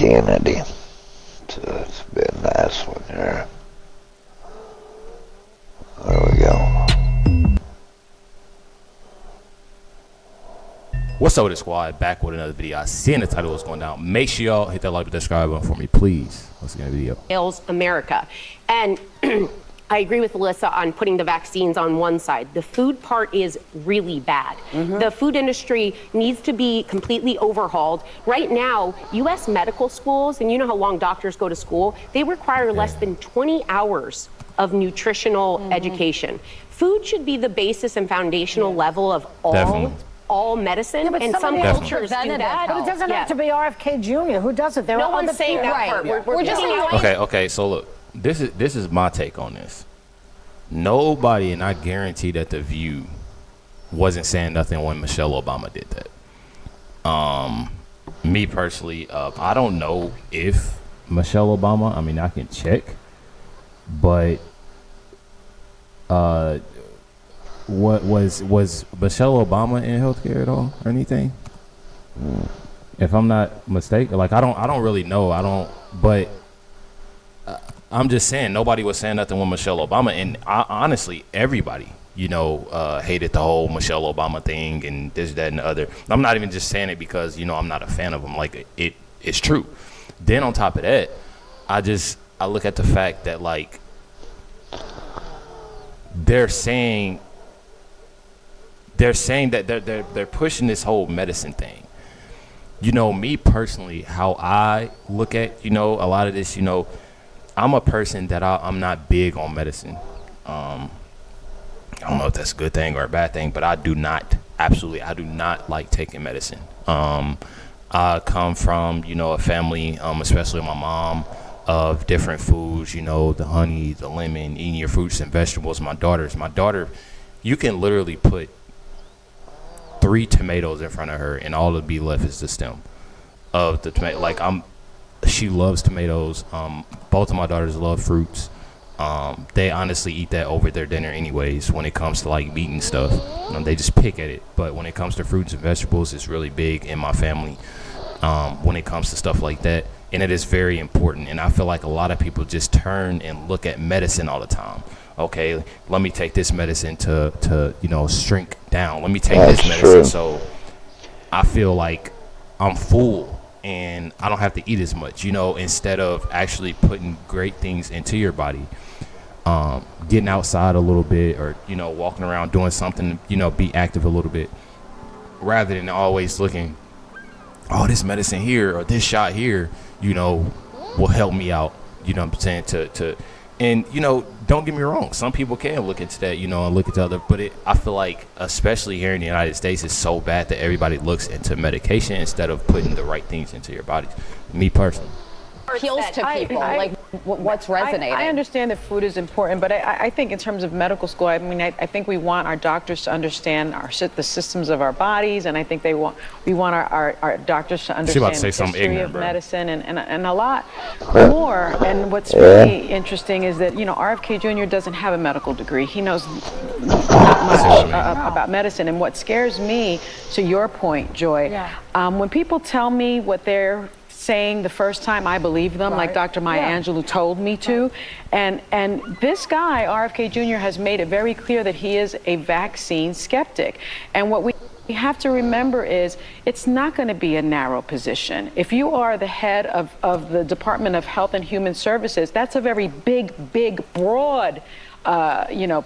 Kennedy. So it's a bit nice one here. There we go. What's up with the squad? Back with another video. I seen the title was going down. Make sure y'all hit that like and subscribe button for me, please. Let's get a video. Ails America. And I agree with Alyssa on putting the vaccines on one side. The food part is really bad. The food industry needs to be completely overhauled. Right now, U.S. medical schools, and you know how long doctors go to school, they require less than 20 hours of nutritional education. Food should be the basis and foundational level of all medicine, and some cultures do that. But it doesn't have to be RFK Jr. Who does it? There No are one's other saying people. that part. We're just Okay, so look, this is my take on this. Nobody, and I guarantee that The View wasn't saying nothing when Michelle Obama did that. Me personally, I don't know if Michelle Obama, I mean, I can check, but what was Michelle Obama in healthcare at all or anything? If I'm not mistaken, like I don't really know. But I'm just saying nobody was saying nothing with Michelle Obama, and honestly, everybody, hated the whole Michelle Obama thing and this, that, and the other. I'm not even just saying it because I'm not a fan of them. Like it's true. Then on top of that, I look at the fact that like they're saying that they're pushing this whole medicine thing. Me personally, how I look at a lot of this, I'm a person that I'm not big on medicine. I don't know if that's a good thing or a bad thing, but I do not like taking medicine. I come from a family, especially my mom, of different foods, the honey, the lemon, eating your fruits and vegetables. My daughter, you can literally put 3 tomatoes in front of her and all that'll be left is the stem of the tomato. Like she loves tomatoes. Both of my daughters love fruits. They honestly eat that over their dinner anyways. When it comes to like meat and stuff, they just pick at it. But when it comes to fruits and vegetables, it's really big in my family. When it comes to stuff like that, and it is very important. And I feel like a lot of people just turn and look at medicine all the time. Okay, let me take this medicine to shrink down. Let me take this medicine so I feel like I'm full and I don't have to eat as much, instead of actually putting great things into your body. Getting outside a little bit or, walking around doing something, be active a little bit rather than always looking, oh, this medicine here or this shot here, will help me out, what I'm saying, and, don't get me wrong. Some people can look into that, and look into other. But I feel like, especially here in the United States, it's so bad that everybody looks into medication instead of putting the right things into your bodies. Me personally. Appeals to people, what's resonating. I understand that food is important, but I think in terms of medical school, I think we want our doctors to understand the systems of our bodies, and I think we want our doctors to understand the history of medicine and a lot more. And what's really interesting is that RFK Jr. doesn't have a medical degree. He knows not much about medicine. And what scares me, to your point, Joy, when people tell me what they're saying the first time, I believe them, like Dr. Maya Angelou told me to. And this guy, RFK Jr., has made it very clear that he is a vaccine skeptic. And what we have to remember is it's not going to be a narrow position. If you are the head of the Department of Health and Human Services, that's a very big, broad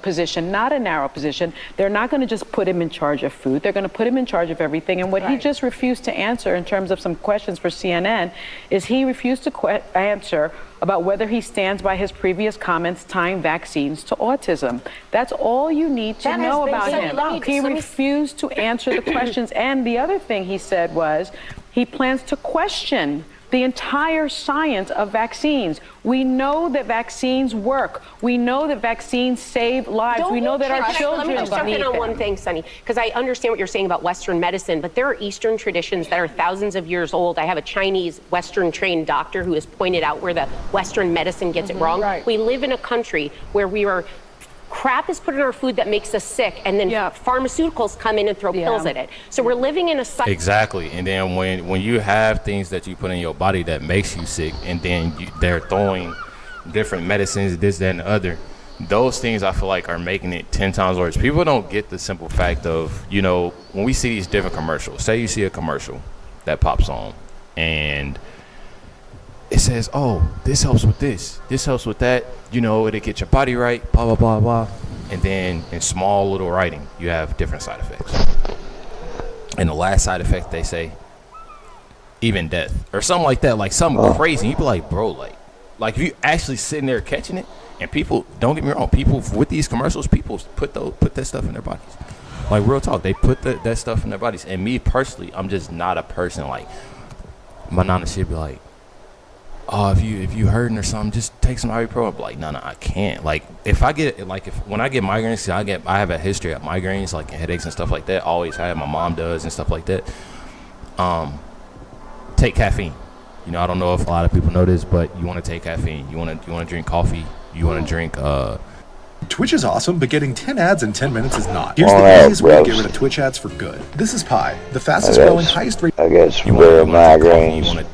position, not a narrow position. They're not going to just put him in charge of food. They're going to put him in charge of everything. And what he just refused to answer in terms of some questions for CNN is he refused to answer about whether he stands by his previous comments tying vaccines to autism. That's all you need to know about him. He refused to answer the questions. And the other thing he said was he plans to question the entire science of vaccines. We know that vaccines work. We know that vaccines save lives. We know that our children need them. Let me just jump in on one thing, Sunny, because I understand what you're saying about Western medicine, but there are Eastern traditions that are thousands of years old. I have a Chinese Western-trained doctor who has pointed out where the Western medicine gets it wrong. We live in a country where we are crap is put in our food that makes us sick, and then pharmaceuticals come in and throw pills at it. So we're living in a cycle. Exactly. And then when you have things that you put in your body that makes you sick, and then they're throwing different medicines, this, that, and the other, those things I feel like are making it 10 times worse. People don't get the simple fact of, you know, when we see these different commercials, say you see a commercial that pops on and it says, oh, this helps with this helps with that, you know, it'll get your body right, blah, blah, blah, blah. And then in small little writing, you have different side effects. And the last side effect, they say, even death or something like that, like something crazy. You be like, bro, like if you actually sitting there catching it, and people, don't get me wrong, people with these commercials, people put that stuff in their bodies. Like, real talk, they put that stuff in their bodies. And me personally, I'm just not a person like, my nana should be like, oh, if you hurting or something, just take some ibuprofen. I'm like, no, I can't. Like, when I get migraines, I have a history of migraines, like headaches and stuff like that. Always have, my mom does and stuff like that. Take caffeine. You know, I don't know if a lot of people know this, but you want to take caffeine. You want to drink coffee. You want to drink. Twitch is awesome, but getting 10 ads in 10 minutes is not. Here's the easiest way to get rid of Twitch ads for good. This is Pi, the fastest growing, highest rate. I guess You severe want migraines. to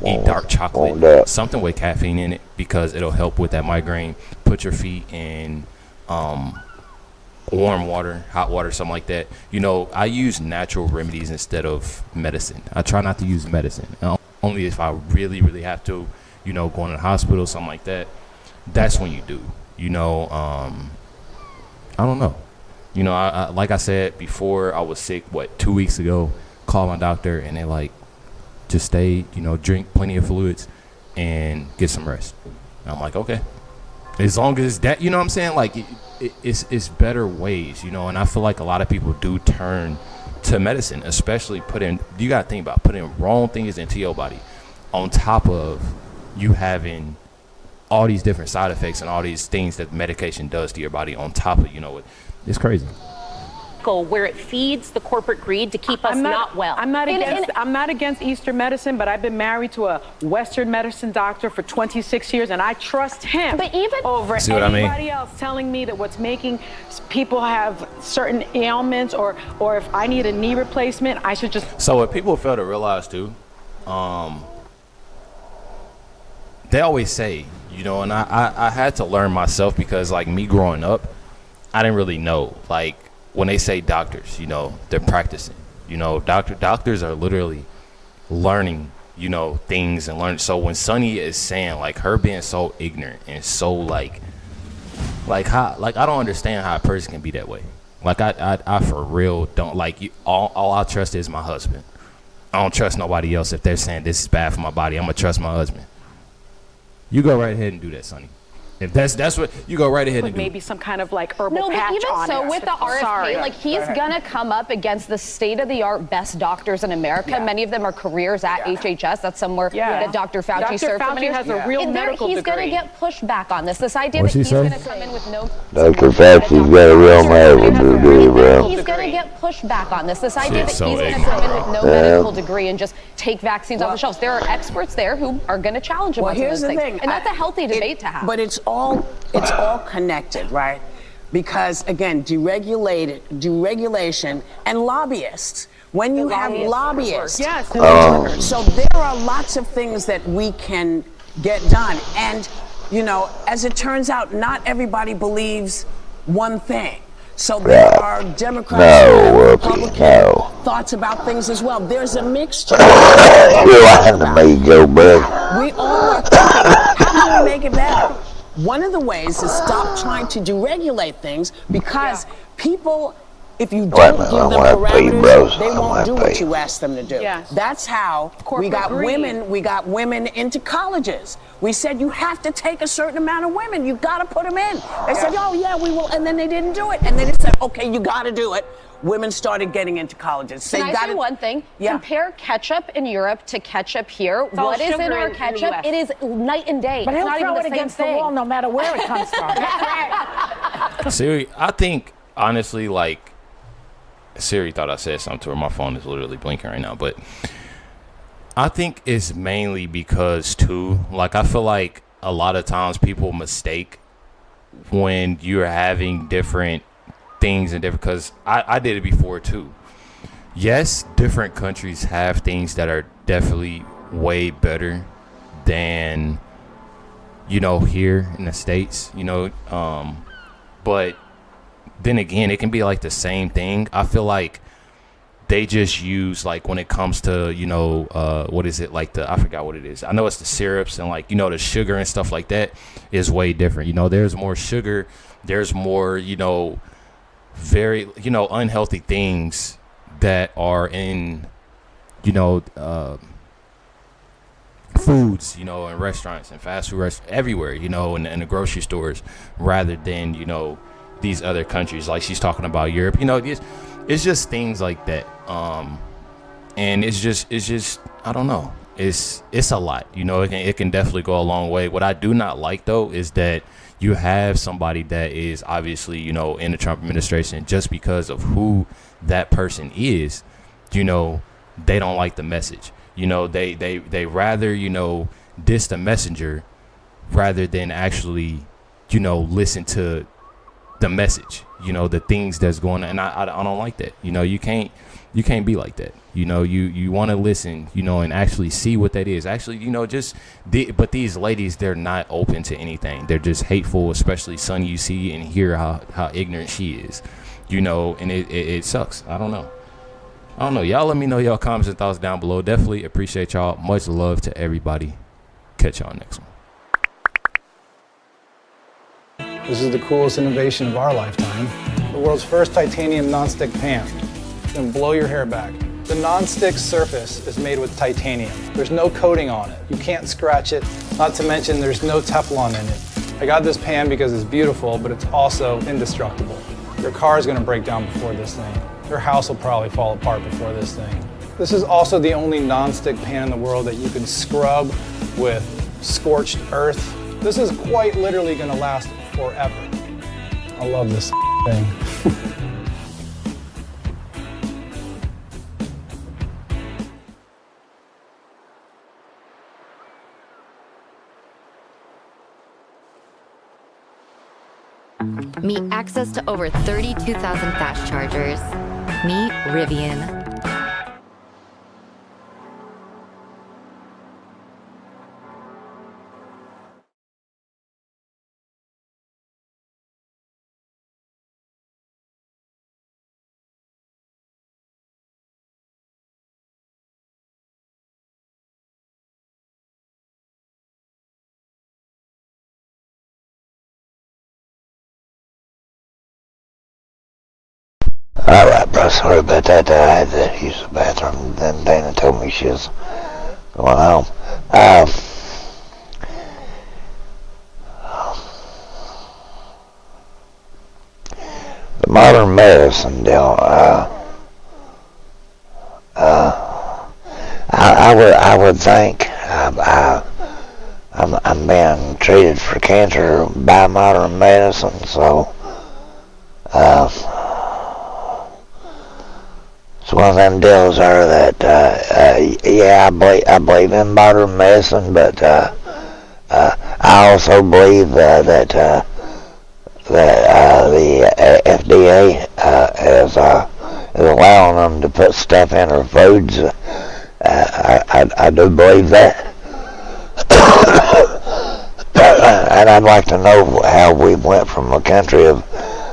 eat dark chocolate, something with caffeine in it, because it'll help with that migraine. Put your feet in warm water, hot water, something like that. You know, I use natural remedies instead of medicine. I try not to use medicine. Only if I really, really have to, you know, going to the hospital, something like that. That's when you do. You know, I don't know. You know, I like I said before, I was sick, 2 weeks ago, called my doctor, and they're like, just stay, you know, drink plenty of fluids and get some rest. And I'm like, okay. As long as that, you know what I'm saying? Like, it's better ways, you know, and I feel like a lot of people do turn to medicine, especially you got to think about putting wrong things into your body on top of you having all these different side effects and all these things that medication does to your body on top of, you know, it's crazy. Where it feeds the corporate greed to keep us not well. I'm not against Eastern medicine, but I've been married to a Western medicine doctor for 26 years, and I trust him over anybody else telling me that what's making people have certain ailments, or if I need a knee replacement, I should just. So what people fail to realize too, they always say, you know, and I had to learn myself, because like me growing up, I didn't really know, like, when they say doctors, you know, they're practicing. You know, doctors are literally learning, you know, things and learning. So when Sunny is saying, like, her being so ignorant and so like how, like, I don't understand how a person can be that way. Like, I for real don't, like, all I trust is my husband. I don't trust nobody else. If they're saying this is bad for my body, I'm gonna trust my husband. You go right ahead and do that, Sonny. If that's what you go right ahead and do. Maybe some kind of like herbal patch even on so, it. with the RFK, like, he's gonna come up against the state-of-the-art best doctors in America. Yeah. Many of them are careers at HHS. That's somewhere that Dr. Fauci served for many years. Has a real medical he's degree. gonna get pushed back on this. This idea that he's gonna come in with no. Dr. Fauci's got a real medical degree, bro. He's gonna get pushed back on this. This idea that so he's gonna ignorant, come in with no medical degree and just take vaccines off the shelves. There are experts there who are gonna challenge him on some of those things. And that's a healthy debate to have. But it's all connected, right? Because again, deregulation and lobbyists. When you have lobbyists, so there are lots of things that we can get done. And, you know, as it turns out, not everybody believes one thing. So there are Democrats and Republican thoughts about things as well. There's a mixture. You have to make it go better. We all are thinking, how can we make it better? One of the ways is stop trying to deregulate things, because people, if you don't give them parameters, they won't do what you ask them to do. Yes. That's how we got women into colleges. We said you have to take a certain amount of women. You got to put them in. They said, oh yeah, we will, and then they didn't do it. And then they said, okay, you got to do it. Women started getting into colleges. So Can I say one thing? Compare ketchup in Europe to ketchup here. What is in our ketchup? It is night and day. But it's he'll not throw even it the same against thing. the wall no matter where it comes from. Siri, I think, honestly, like, Siri thought I said something to her. My phone is literally blinking right now. But I think it's mainly because, too, like, I feel like a lot of times people mistake when you're having different things and different, because I did it before too. Yes, different countries have things that are definitely way better than, you know, here in the States, you know, but then again, it can be like the same thing. I feel like they just use, like, when it comes to, you know, what is it, like I forgot what it is. I know it's the syrups and, like, you know, the sugar and stuff like that is way different. You know, there's more sugar, there's more, you know, very, you know, unhealthy things that are in, you know, foods, you know, in restaurants and fast food restaurants everywhere, you know, in the grocery stores, rather than, you know, these other countries. Like she's talking about Europe, you know, it's just things like that. And it's just I don't know, it's a lot, you know. It can definitely go a long way. What I do not like though is that you have somebody that is obviously, you know, in the Trump administration, just because of who that person is, you know, they don't like the message. You know, they rather, you know, diss the messenger rather than actually, you know, listen to the message, you know, the things that's going on. And I don't like that. You know, you can't be like that. You know, you want to listen, you know, and actually see what that is. Actually, you know, but these ladies, they're not open to anything. They're just hateful, especially Son. You see and hear how ignorant she is, you know, and it sucks. I don't know. Y'all let me know y'all comments and thoughts down below. Definitely appreciate y'all. Much love to everybody. Catch y'all next one. This is the coolest innovation of our lifetime. The world's first titanium nonstick pan. It's gonna blow your hair back. The nonstick surface is made with titanium. There's no coating on it. You can't scratch it. Not to mention there's no Teflon in it. I got this pan because it's beautiful, but it's also indestructible. Your car is gonna break down before this thing. Your house will probably fall apart before this thing. This is also the only nonstick pan in the world that you can scrub with scorched earth. This is quite literally gonna last forever. I love this thing. Meet access to over 32,000 fast chargers. Meet Rivian. Alright, bro, sorry about that. I had to use the bathroom. Then Dana told me she was going home. The modern medicine deal, I would think I'm being treated for cancer by modern medicine, so it's one of them deals are that yeah, I believe in modern medicine, but I also believe that the FDA is allowing them to put stuff in our foods. I do believe that. And I'd like to know how we went from a country of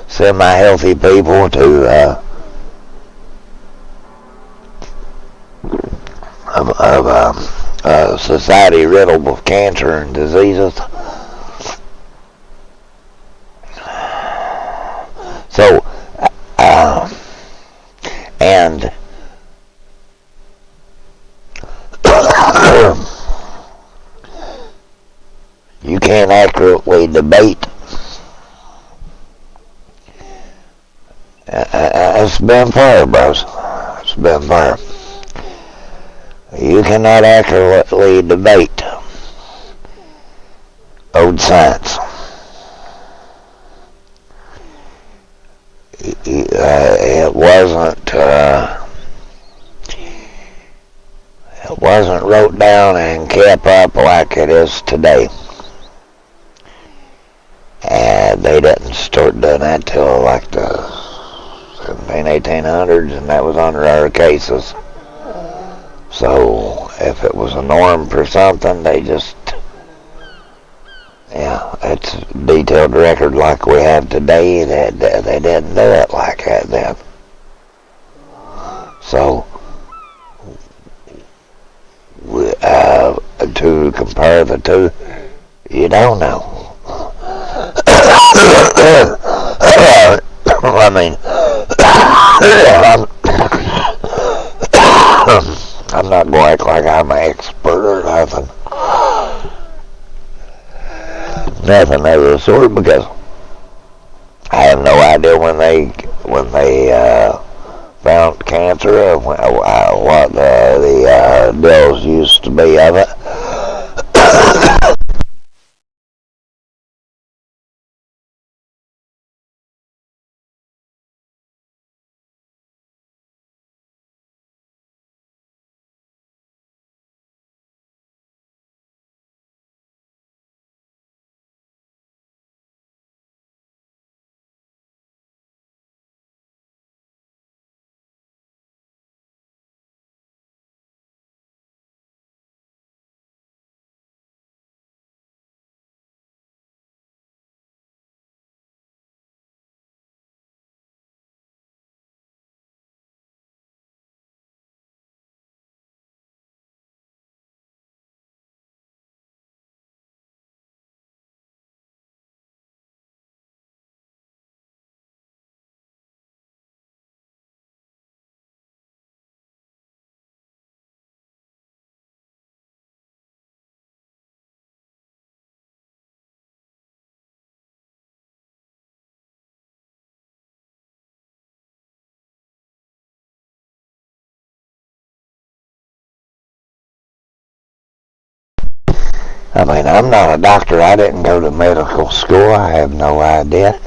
semi-healthy people to society riddled with cancer and diseases. So, and you can't accurately debate. It's been fair, bros. It's been fair. You cannot accurately debate old science. It wasn't wrote down and kept up like it is today. And they didn't start doing that till like the 1800s, and that was on rare cases. So if it was a norm for something, they just, yeah, it's a detailed record like we have today. That they didn't do it like that then. So to compare the two, you don't know. I mean, I'm not going to act like I'm an expert or nothing. Nothing of the sort, because I have no idea when they found cancer or what the deals used to be of it. I mean, I'm not a doctor. I didn't go to medical school. I have no idea.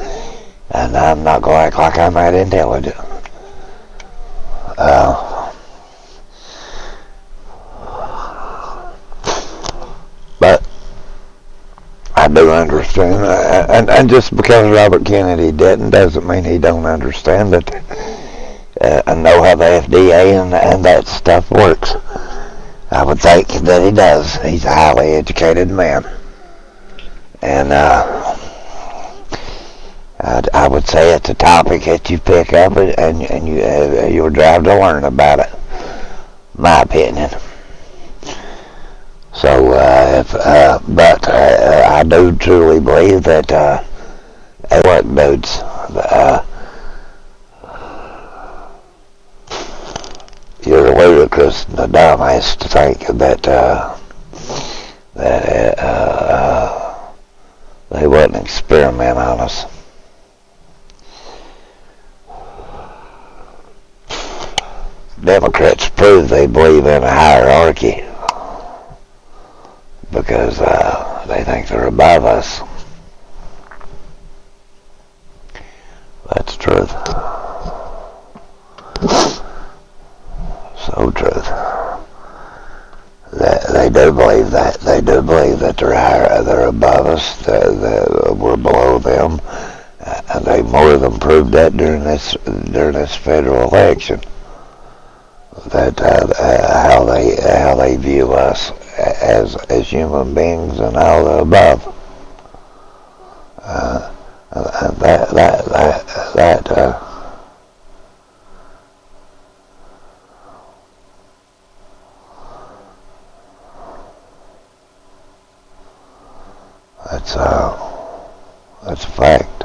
And I'm not going to act like I'm that intelligent. But I do understand. And just because Robert Kennedy didn't doesn't mean he don't understand it. And know how the FDA and that stuff works. I would think that he does. He's a highly educated man. And I would say it's a topic that you pick up and you'll drive to learn about it. My opinion. So, but I do truly believe that what dudes, you're ludicrous and the dumbass to think that they wouldn't experiment on us. Democrats prove they believe in a hierarchy because they think they're above us. That's truth. So truth. They do believe that. They do believe that they're above us. We're below them. And they more than proved that during this federal election. That how they view us as human beings and all the above. That's a fact.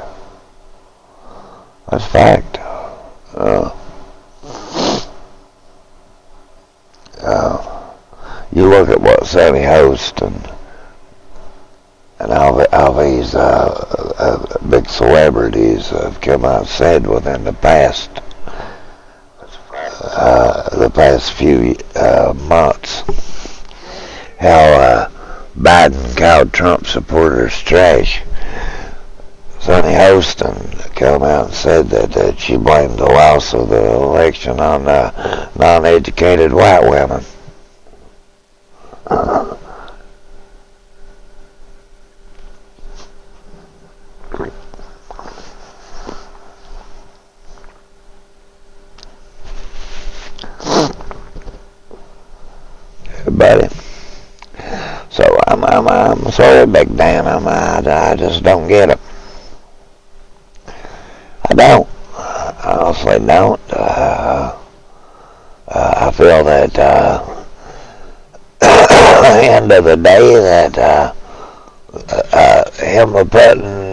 That's fact. You look at what Sammy Host and all these big celebrities have come out and said within the past few months, how Biden called Trump supporters trash. Sonny Hostin came out and said that she blamed the loss of the election on non-educated white women. buddy. So I'm sorry, Big Dan. I just don't get it. I don't. I honestly don't. I feel that at the end of the day that him putting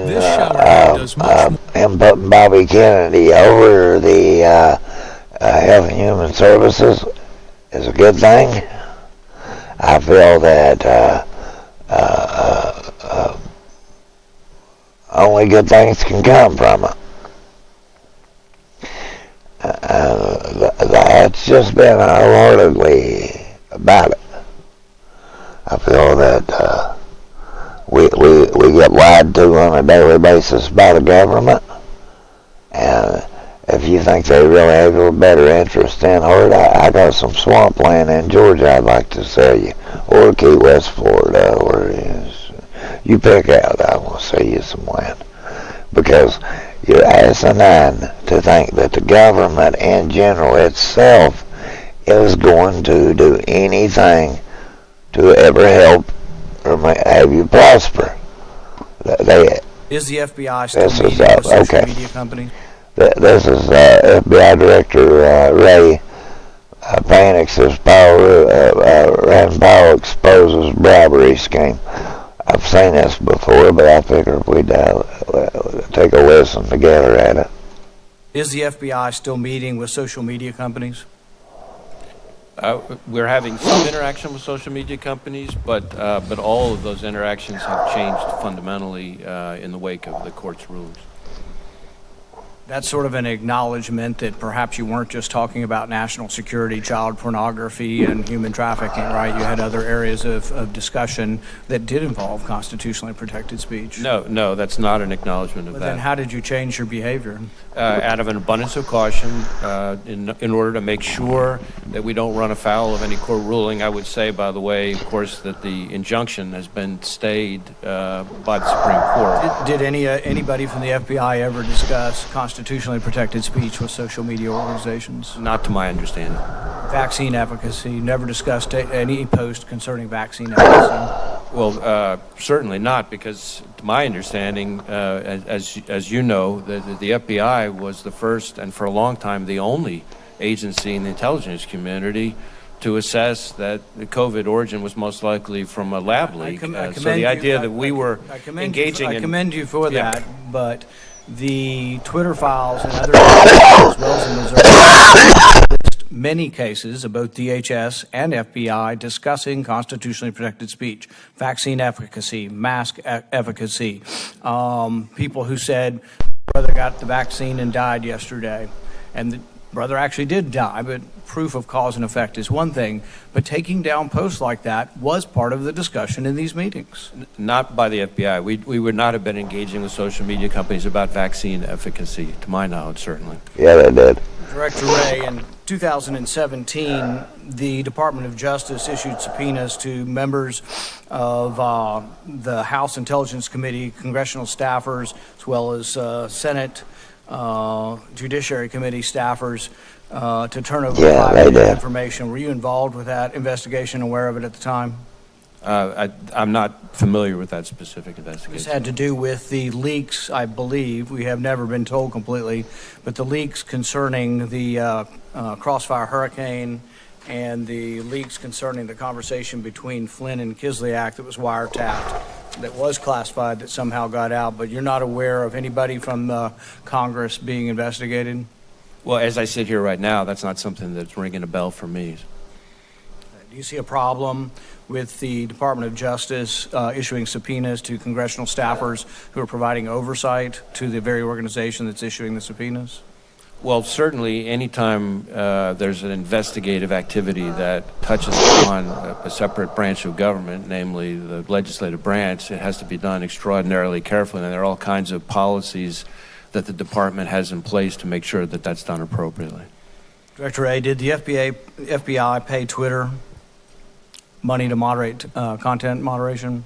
Bobby Kennedy over the Health and Human Services is a good thing. I feel that only good things can come from it. That's just been wholeheartedly about it. I feel that we get lied to on a daily basis by the government, and if you think they really have your better interest in heart, I got some swampland in Georgia I'd like to sell you, or Key West, Florida, or you pick out. I will sell you some land, because you're asinine to think that the government in general itself is going to do anything to ever help or have you prosper. Is the FBI still meeting with social media companies? This is FBI Director Ray Panic says Rand Paul exposes bribery scheme. I've seen this before, but I figure if we'd take a listen together at it. Is the FBI still meeting with social media companies? We're having some interaction with social media companies, but all of those interactions have changed fundamentally in the wake of the court's rulings. That's sort of an acknowledgement that perhaps you weren't just talking about national security, child pornography, and human trafficking, right? You had other areas of discussion that did involve constitutionally protected speech. No, that's not an acknowledgement of that. Then how did you change your behavior? Out of an abundance of caution, in order to make sure that we don't run afoul of any court ruling. I would say, by the way, of course, that the injunction has been stayed by the Supreme Court. Did anybody from the FBI ever discuss constitutionally protected speech with social media organizations? Not to my understanding. Vaccine efficacy, never discussed any post concerning vaccine efficacy? Well, certainly not, because to my understanding, as you know, the FBI was the first and for a long time the only agency in the intelligence community to assess that the COVID origin was most likely from a lab leak. So the idea that we were engaging in... I commend you for that, but the Twitter files and other as well as in Missouri list many cases of both DHS and FBI discussing constitutionally protected speech, vaccine efficacy, mask efficacy, people who said brother got the vaccine and died yesterday, and the brother actually did die, but proof of cause and effect is one thing. But taking down posts like that was part of the discussion in these meetings. Not by the FBI. We would not have been engaging with social media companies about vaccine efficacy, to my knowledge, certainly. Yeah, they did. Director Ray, in 2017, the Department of Justice issued subpoenas to members of the House Intelligence Committee, congressional staffers, as well as Senate Judiciary Committee staffers to turn over private information. Were you involved with that investigation, aware of it at the time? I'm not familiar with that specific investigation. This had to do with the leaks, I believe. We have never been told completely, but the leaks concerning the Crossfire Hurricane and the leaks concerning the conversation between Flynn and Kislyak that was wiretapped, that was classified, that somehow got out, but you're not aware of anybody from Congress being investigated? Well, as I sit here right now, that's not something that's ringing a bell for me. Do you see a problem with the Department of Justice issuing subpoenas to congressional staffers who are providing oversight to the very organization that's issuing the subpoenas? Well, certainly anytime there's an investigative activity that touches upon a separate branch of government, namely the legislative branch, it has to be done extraordinarily carefully, and there are all kinds of policies that the department has in place to make sure that that's done appropriately. Director A, did the FBI pay Twitter money to moderate content moderation?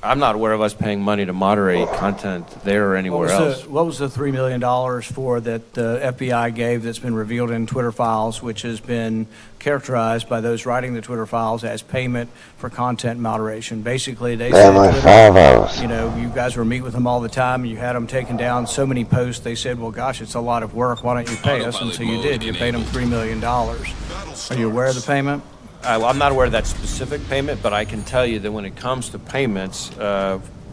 I'm not aware of us paying money to moderate content there or anywhere else. What was the $3 million for that the FBI gave that's been revealed in Twitter files, which has been characterized by those writing the Twitter files as payment for content moderation? Basically, they said, you know, you guys were meeting with them all the time, and you had them taking down so many posts. They said, well, gosh, it's a lot of work. Why don't you pay us? And so you did. You paid them $3 million. Are you aware of the payment? I'm not aware of that specific payment, but I can tell you that when it comes to payments,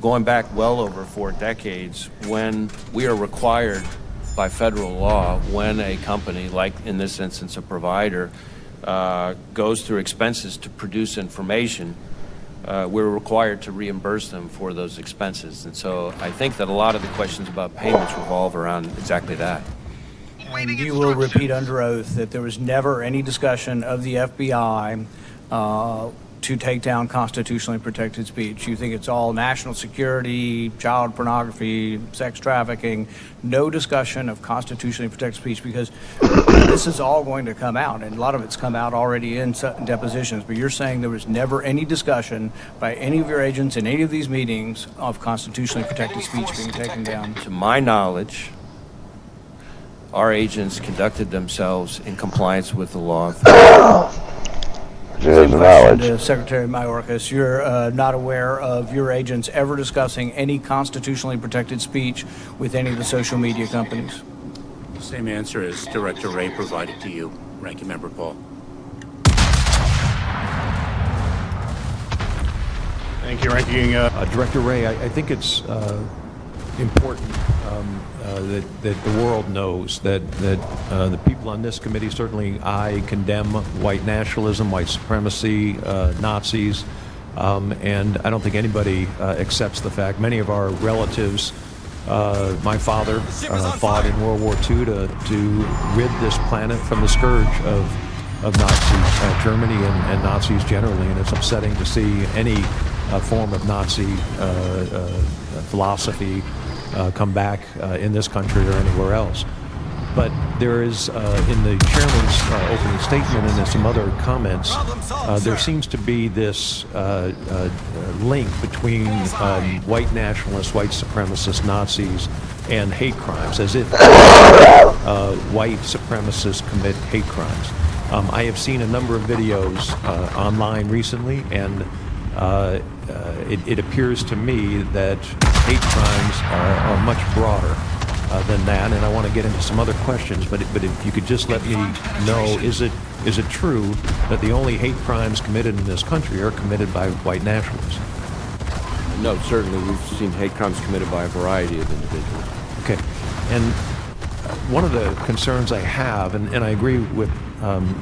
going back well over 4 decades, when we are required by federal law, when a company, like in this instance a provider, goes through expenses to produce information, we're required to reimburse them for those expenses. And so I think that a lot of the questions about payments revolve around exactly that. And you will repeat under oath that there was never any discussion of the FBI to take down constitutionally protected speech. You think it's all national security, child pornography, sex trafficking, no discussion of constitutionally protected speech, because this is all going to come out, and a lot of it's come out already in depositions, but you're saying there was never any discussion by any of your agents in any of these meetings of constitutionally protected speech being taken down? To my knowledge, our agents conducted themselves in compliance with the law. Same question to Secretary Mayorkas. You're not aware of your agents ever discussing any constitutionally protected speech with any of the social media companies? The same answer as Director Wray provided to you, Ranking Member Paul. Thank you, Ranking Director Wray. I think it's important that the world knows that the people on this committee, certainly I, condemn white nationalism, white supremacy, Nazis, and I don't think anybody accepts the fact. Many of our relatives, my father fought in World War II to rid this planet from the scourge of Nazi Germany and Nazis generally, and it's upsetting to see any form of Nazi philosophy come back in this country or anywhere else. But there is, in the chairman's opening statement and in some other comments, there seems to be this link between white nationalists, white supremacists, Nazis, and hate crimes, as if white supremacists commit hate crimes. I have seen a number of videos online recently, and it appears to me that hate crimes are much broader than that, and I want to get into some other questions, but if you could just let me know, is it true that the only hate crimes committed in this country are committed by white nationalists? No, certainly we've seen hate crimes committed by a variety of individuals. Okay, and one of the concerns I have, and I agree with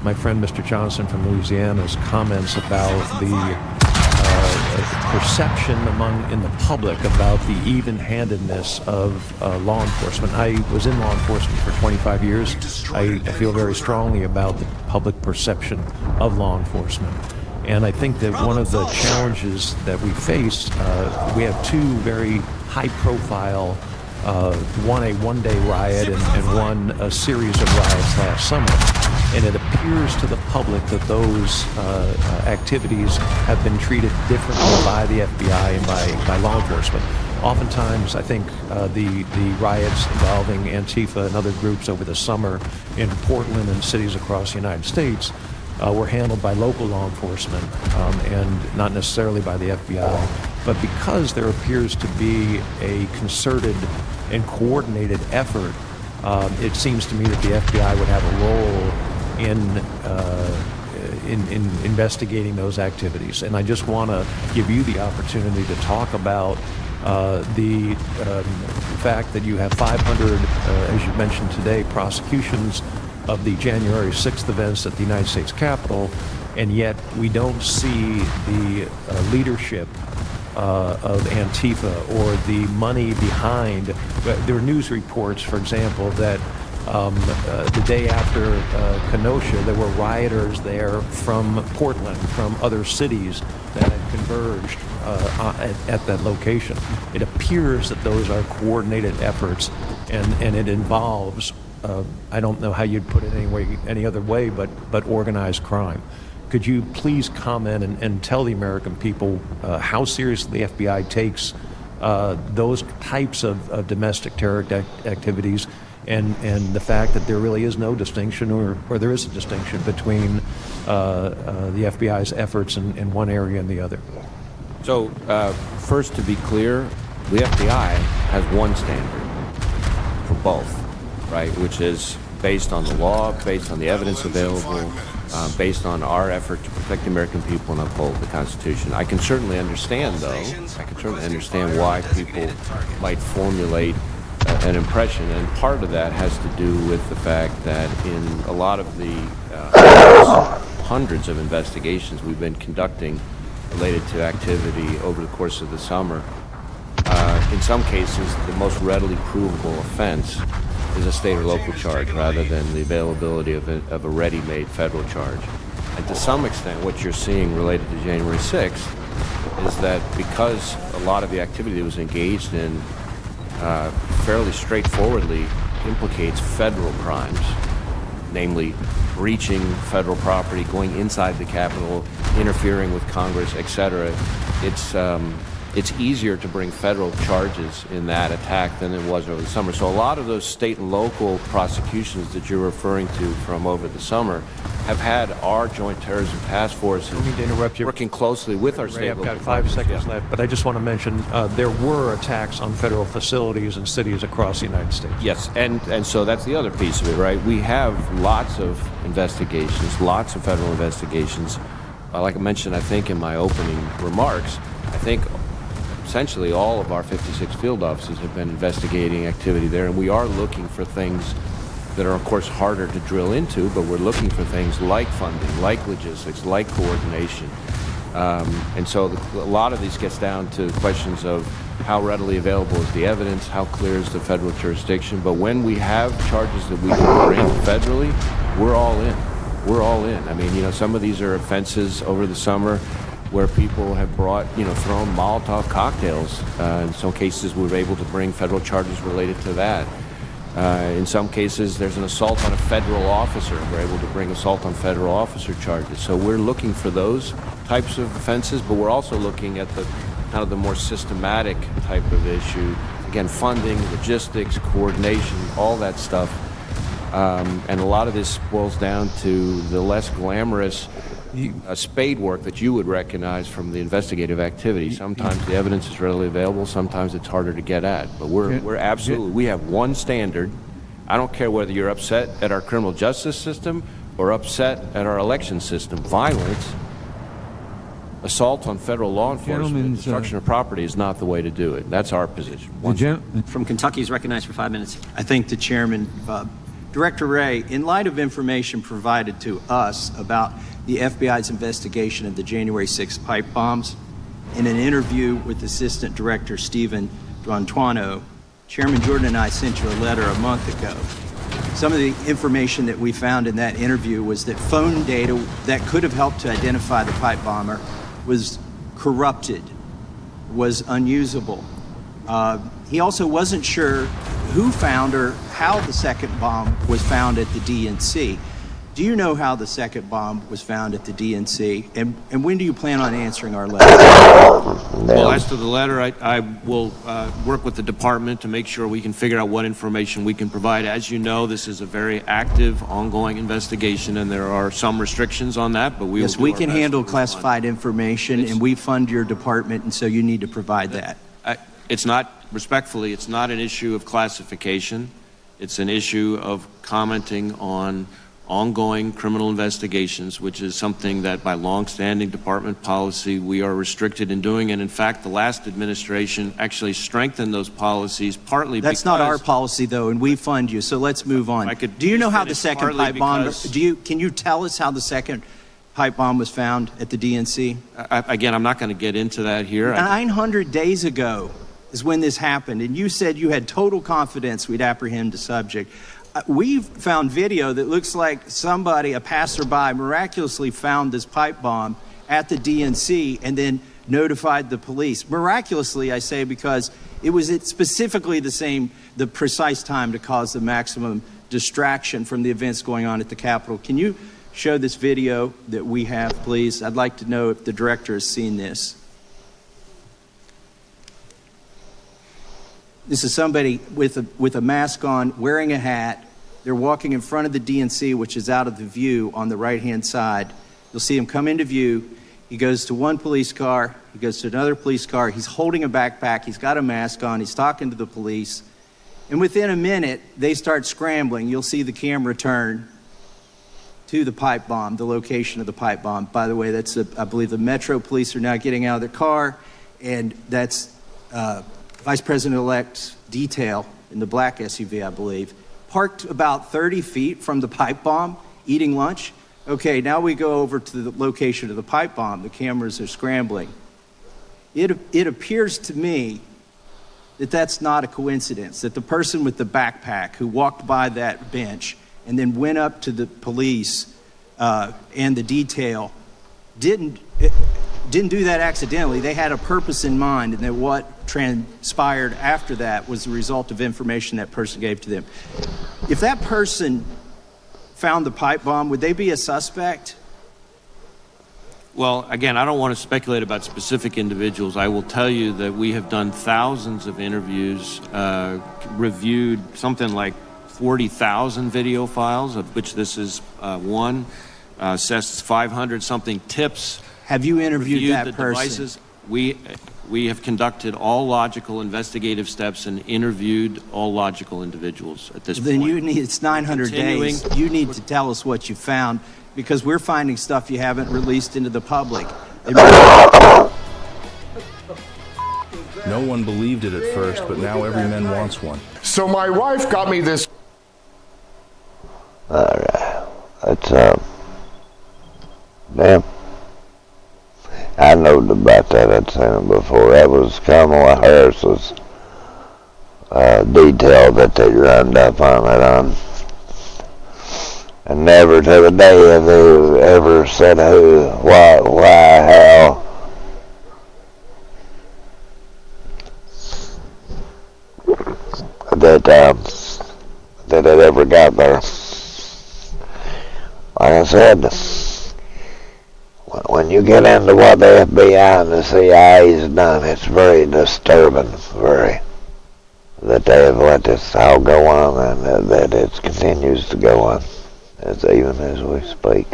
my friend Mr. Johnson from Louisiana's comments about the perception in the public about the even-handedness of law enforcement. I was in law enforcement for 25 years. I feel very strongly about the public perception of law enforcement. And I think that one of the challenges that we face, we have two very high-profile, one a one-day riot and one a series of riots last summer. And it appears to the public that those activities have been treated differently by the FBI and by law enforcement. Oftentimes, I think the riots involving Antifa and other groups over the summer in Portland and cities across the United States were handled by local law enforcement and not necessarily by the FBI. But because there appears to be a concerted and coordinated effort, it seems to me that the FBI would have a role in investigating those activities. And I just want to give you the opportunity to talk about the fact that you have 500, as you mentioned today, prosecutions of the January 6th events at the United States Capitol, and yet we don't see the leadership of Antifa or the money behind. There are news reports, for example, that the day after Kenosha, there were rioters there from Portland, from other cities that had converged at that location. It appears that those are coordinated efforts, and it involves, I don't know how you'd put it any other way, but organized crime. could you please comment and tell the American people how seriously the FBI takes those types of domestic terror activities, and the fact that there really is no distinction, or there is a distinction between the FBI's efforts in one area and the other? So, first, to be clear, the FBI has one standard for both, right, which is based on the law, based on the evidence available, based on our effort to protect the American people and uphold the Constitution. I can certainly understand, why people might formulate an impression, and part of that has to do with the fact that in a lot of the hundreds of investigations we've been conducting related to activity over the course of the summer, in some cases the most readily provable offense is a state or local charge rather than the availability of a ready-made federal charge. And to some extent what you're seeing related to January 6th is that because a lot of the activity that was engaged in fairly straightforwardly implicates federal crimes, namely breaching federal property, going inside the Capitol, interfering with Congress, etc., it's easier to bring federal charges in that attack than it was over the summer. So a lot of those state and local prosecutions that you're referring to from over the summer have had our Joint Terrorism Task Force working closely with our state. I've got 5 seconds left, but I just want to mention there were attacks on federal facilities and cities across the United States. Yes, and so that's the other piece of it, right? We have lots of investigations, lots of federal investigations. Like I mentioned, I think in my opening remarks, I think essentially all of our 56 field offices have been investigating activity there, and we are looking for things that are, of course, harder to drill into, but we're looking for things like funding, like logistics, like coordination. And so a lot of these gets down to questions of how readily available is the evidence, how clear is the federal jurisdiction. But when we have charges that we can bring federally, we're all in. We're all in. I mean, some of these are offenses over the summer where people have brought, thrown Molotov cocktails. In some cases, we were able to bring federal charges related to that. In some cases, there's an assault on a federal officer, and we're able to bring assault on federal officer charges. So we're looking for those types of offenses, but we're also looking at the kind of the more systematic type of issue. Again, funding, logistics, coordination, all that stuff. And a lot of this boils down to the less glamorous spade work that you would recognize from the investigative activity. Sometimes the evidence is readily available, sometimes it's harder to get at. But we're absolutely, we have one standard. I don't care whether you're upset at our criminal justice system or upset at our election system. Violence, assault on federal law enforcement, destruction of property is not the way to do it. That's our position. From Kentucky is recognized for 5 minutes. I thank the chairman. Director Wray, in light of information provided to us about the FBI's investigation of the January 6th pipe bombs, in an interview with Assistant Director Stephen D'Antuono, Chairman Jordan and I sent you a letter a month ago. Some of the information that we found in that interview was that phone data that could have helped to identify the pipe bomber was corrupted, was unusable. He also wasn't sure who found or how the second bomb was found at the DNC. Do you know how the second bomb was found at the DNC? And when do you plan on answering our letter? Well, as to the letter, I will work with the department to make sure we can figure out what information we can provide. As you know, this is a very active, ongoing investigation, and there are some restrictions on that, but we will do we our can best handle to classified information, and we fund your department, and so you need to provide that. It's not, respectfully, it's not an issue of classification. It's an issue of commenting on ongoing criminal investigations, which is something that by long-standing department policy we are restricted in doing. And in fact, the last administration actually strengthened those policies partly because... That's not our policy, though, and we fund you, so let's move on. Do you know how the second pipe bomb... Can you tell us how the second pipe bomb was found at the DNC? Again, I'm not going to get into that here. 900 days ago is when this happened, and you said you had total confidence we'd apprehend the subject. We've found video that looks like somebody, a passerby, miraculously found this pipe bomb at the DNC and then notified the police. Miraculously, I say, because it was at specifically the precise time to cause the maximum distraction from the events going on at the Capitol. Can you show this video that we have, please? I'd like to know if the director has seen this. This is somebody with a mask on, wearing a hat. They're walking in front of the DNC, which is out of the view on the right-hand side. You'll see him come into view. He goes to one police car. He goes to another police car. He's holding a backpack. He's got a mask on. He's talking to the police. And within a minute, they start scrambling. You'll see the camera turn to the pipe bomb, the location of the pipe bomb. By the way, that's, I believe the Metro police are now getting out of their car, and that's Vice President-elect's detail in the black SUV, I believe, parked about 30 feet from the pipe bomb, eating lunch. Okay, now we go over to the location of the pipe bomb. The cameras are scrambling. It appears to me that that's not a coincidence, that the person with the backpack who walked by that bench and then went up to the police and the detail didn't do that accidentally. They had a purpose in mind, and that what transpired after that was the result of information that person gave to them. If that person found the pipe bomb, would they be a suspect? Well, again, I don't want to speculate about specific individuals. I will tell you that we have done thousands of interviews, reviewed something like 40,000 video files, of which this is one, assessed 500-something tips. Have you interviewed that the person? Devices. We have conducted all logical investigative steps and interviewed all logical individuals at this then point. It's 900 days. You need to tell us what you found, because we're finding stuff you haven't released into the public. No one believed it at first, but now every man wants one. So my wife got me this. Alright. That's, damn. I knowed about that. I'd seen it before. That was Kamala Harris's detail that they runned up on it on. And never to the day have they ever said who, why, how. That it ever got there. Like I said, when you get into what the FBI and the CIA has done, it's very disturbing, very, that they have let this all go on and that it continues to go on, even as we speak.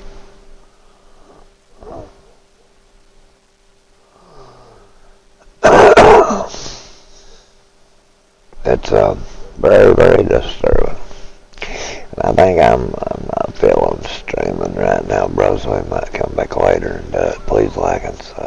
It's very, very disturbing. And I think I'm not feeling streaming right now, bro, so we might come back later and please like and subscribe.